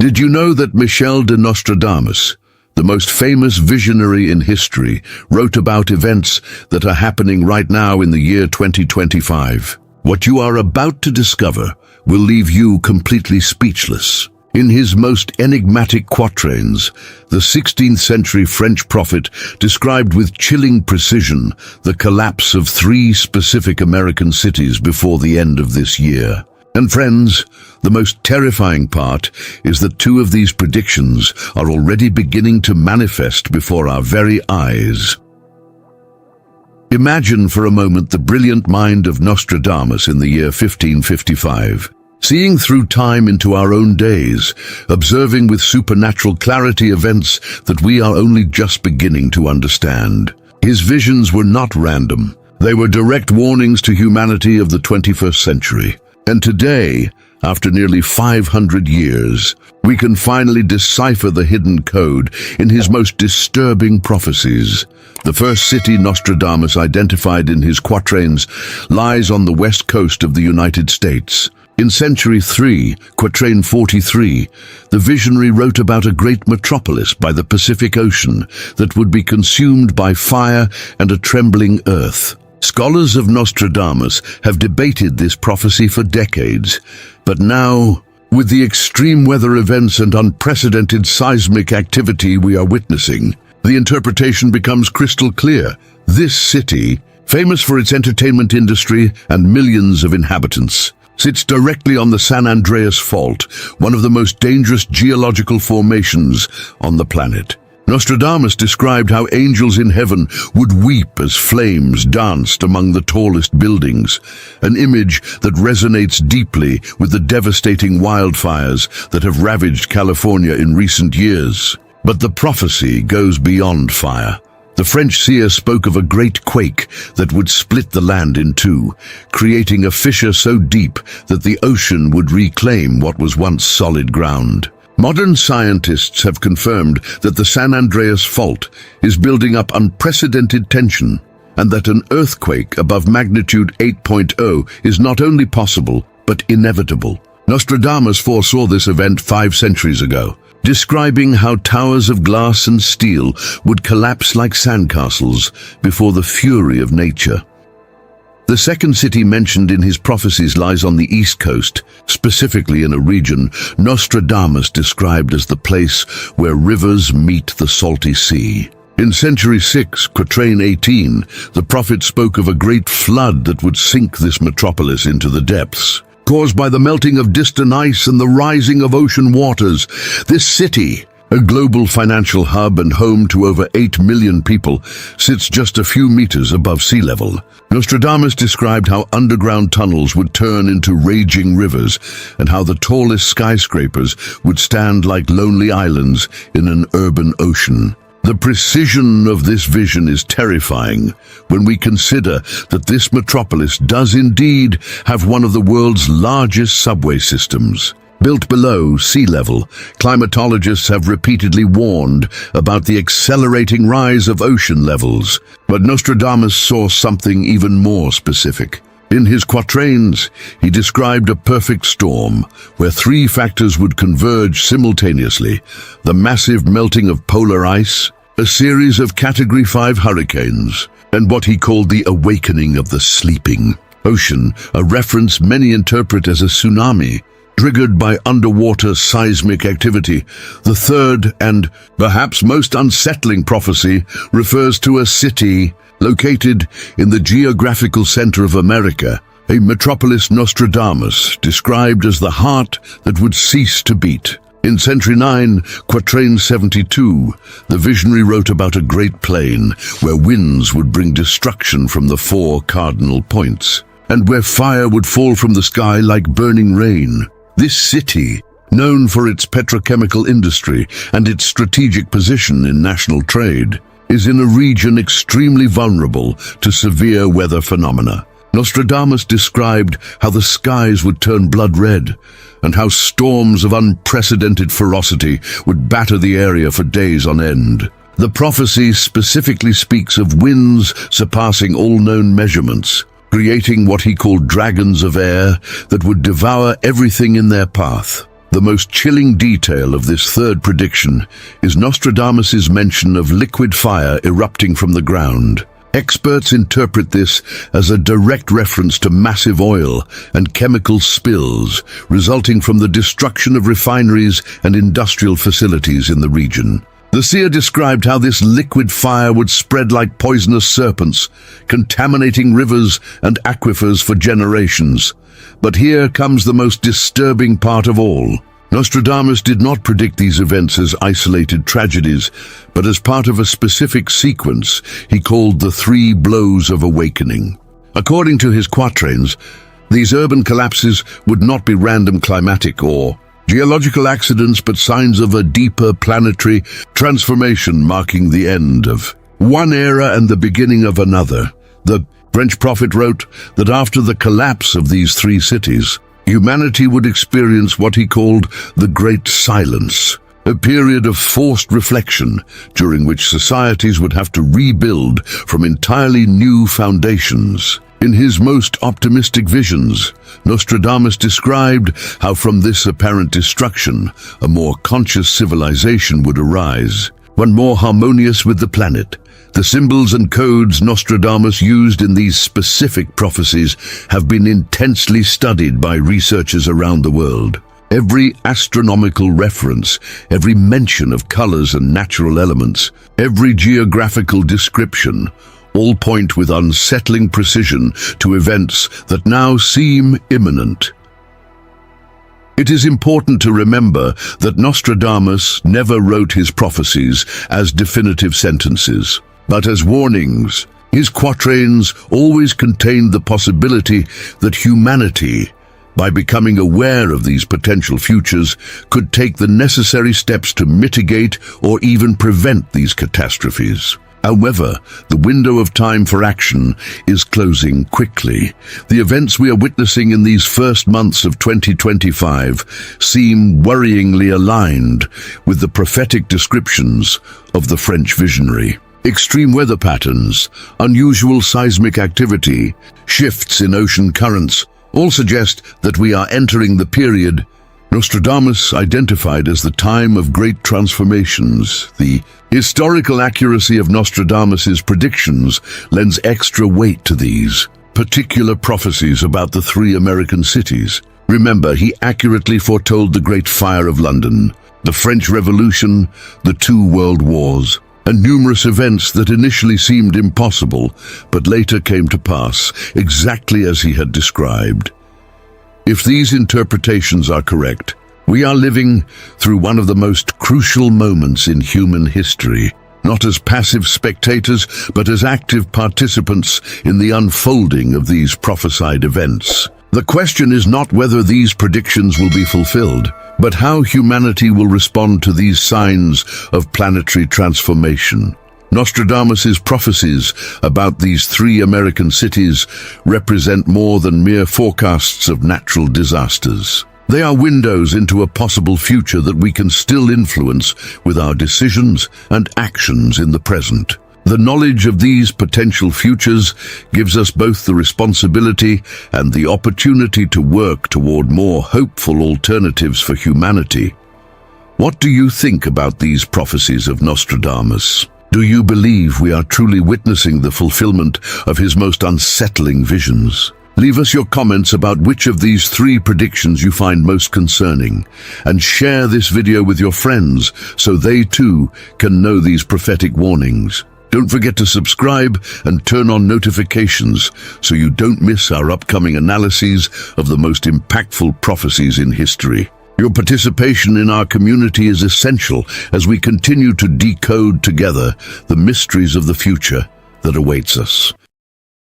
Did you know that Michel de Nostradamus, the most famous visionary in history, wrote about events that are happening right now in the year 2025? What you are about to discover will leave you completely speechless. In his most enigmatic quatrains, the 16th century French prophet described with chilling precision the collapse of 3 specific American cities before the end of this year. And friends, the most terrifying part is that 2 of these predictions are already beginning to manifest before our very eyes. Imagine for a moment the brilliant mind of Nostradamus in the year 1555. Seeing through time into our own days, observing with supernatural clarity events that we are only just beginning to understand. His visions were not random. They were direct warnings to humanity of the 21st century. And today, after nearly 500 years, we can finally decipher the hidden code in his most disturbing prophecies. The first city Nostradamus identified in his quatrains lies on the west coast of the United States. In Century 3, Quatrain 43, the visionary wrote about a great metropolis by the Pacific Ocean that would be consumed by fire and a trembling earth. Scholars of Nostradamus have debated this prophecy for decades, but now, with the extreme weather events and unprecedented seismic activity we are witnessing, the interpretation becomes crystal clear. This city, famous for its entertainment industry and millions of inhabitants, sits directly on the San Andreas Fault, one of the most dangerous geological formations on the planet. Nostradamus described how angels in heaven would weep as flames danced among the tallest buildings, an image that resonates deeply with the devastating wildfires that have ravaged California in recent years. But the prophecy goes beyond fire. The French seer spoke of a great quake that would split the land in 2, creating a fissure so deep that the ocean would reclaim what was once solid ground. Modern scientists have confirmed that the San Andreas Fault is building up unprecedented tension, and that an earthquake above magnitude 8.0 is not only possible, but inevitable. Nostradamus foresaw this event 5 centuries ago, describing how towers of glass and steel would collapse like sandcastles before the fury of nature. The second city mentioned in his prophecies lies on the east coast, specifically in a region Nostradamus described as the place where rivers meet the salty sea. In Century 6, Quatrain 18, the prophet spoke of a great flood that would sink this metropolis into the depths. Caused by the melting of distant ice and the rising of ocean waters, this city, a global financial hub and home to over 8 million people, sits just a few meters above sea level. Nostradamus described how underground tunnels would turn into raging rivers and how the tallest skyscrapers would stand like lonely islands in an urban ocean. The precision of this vision is terrifying when we consider that this metropolis does indeed have one of the world's largest subway systems. Built below sea level, climatologists have repeatedly warned about the accelerating rise of ocean levels, but Nostradamus saw something even more specific. In his quatrains, he described a perfect storm where 3 factors would converge simultaneously: the massive melting of polar ice, a series of Category 5 hurricanes, and what he called the awakening of the sleeping ocean, a reference many interpret as a tsunami triggered by underwater seismic activity. The third and perhaps most unsettling prophecy refers to a city located in the geographical center of America, a metropolis Nostradamus described as the heart that would cease to beat. In Century 9, Quatrain 72, the visionary wrote about a great plain where winds would bring destruction from the 4 cardinal points, and where fire would fall from the sky like burning rain. This city, known for its petrochemical industry and its strategic position in national trade, is in a region extremely vulnerable to severe weather phenomena. Nostradamus described how the skies would turn blood red and how storms of unprecedented ferocity would batter the area for days on end. The prophecy specifically speaks of winds surpassing all known measurements, creating what he called dragons of air that would devour everything in their path. The most chilling detail of this third prediction is Nostradamus's mention of liquid fire erupting from the ground. Experts interpret this as a direct reference to massive oil and chemical spills resulting from the destruction of refineries and industrial facilities in the region. The seer described how this liquid fire would spread like poisonous serpents, contaminating rivers and aquifers for generations. But here comes the most disturbing part of all. Nostradamus did not predict these events as isolated tragedies, but as part of a specific sequence he called the 3 blows of awakening. According to his quatrains, these urban collapses would not be random climatic or geological accidents, but signs of a deeper planetary transformation marking the end of one era and the beginning of another. The French prophet wrote that after the collapse of these 3 cities, humanity would experience what he called the Great Silence, a period of forced reflection during which societies would have to rebuild from entirely new foundations. In his most optimistic visions, Nostradamus described how from this apparent destruction, a more conscious civilization would arise, one more harmonious with the planet. The symbols and codes Nostradamus used in these specific prophecies have been intensely studied by researchers around the world. Every astronomical reference, every mention of colors and natural elements, every geographical description, all point with unsettling precision to events that now seem imminent. It is important to remember that Nostradamus never wrote his prophecies as definitive sentences, but as warnings. His quatrains always contained the possibility that humanity, by becoming aware of these potential futures, could take the necessary steps to mitigate or even prevent these catastrophes. However, the window of time for action is closing quickly. The events we are witnessing in these first months of 2025 seem worryingly aligned with the prophetic descriptions of the French visionary. Extreme weather patterns, unusual seismic activity, shifts in ocean currents all suggest that we are entering the period Nostradamus identified as the time of great transformations. The historical accuracy of Nostradamus's predictions lends extra weight to these particular prophecies about the 3 American cities. Remember, he accurately foretold the Great Fire of London, the French Revolution, the 2 world wars, and numerous events that initially seemed impossible, but later came to pass exactly as he had described. If these interpretations are correct, we are living through one of the most crucial moments in human history, not as passive spectators, but as active participants in the unfolding of these prophesied events. The question is not whether these predictions will be fulfilled, but how humanity will respond to these signs of planetary transformation. Nostradamus's prophecies about these 3 American cities represent more than mere forecasts of natural disasters. They are windows into a possible future that we can still influence with our decisions and actions in the present. The knowledge of these potential futures gives us both the responsibility and the opportunity to work toward more hopeful alternatives for humanity. What do you think about these prophecies of Nostradamus? Do you believe we are truly witnessing the fulfillment of his most unsettling visions? Leave us your comments about which of these 3 predictions you find most concerning, and share this video with your friends so they too can know these prophetic warnings. Don't forget to subscribe and turn on notifications so you don't miss our upcoming analyses of the most impactful prophecies in history. Your participation in our community is essential as we continue to decode together the mysteries of the future that awaits us.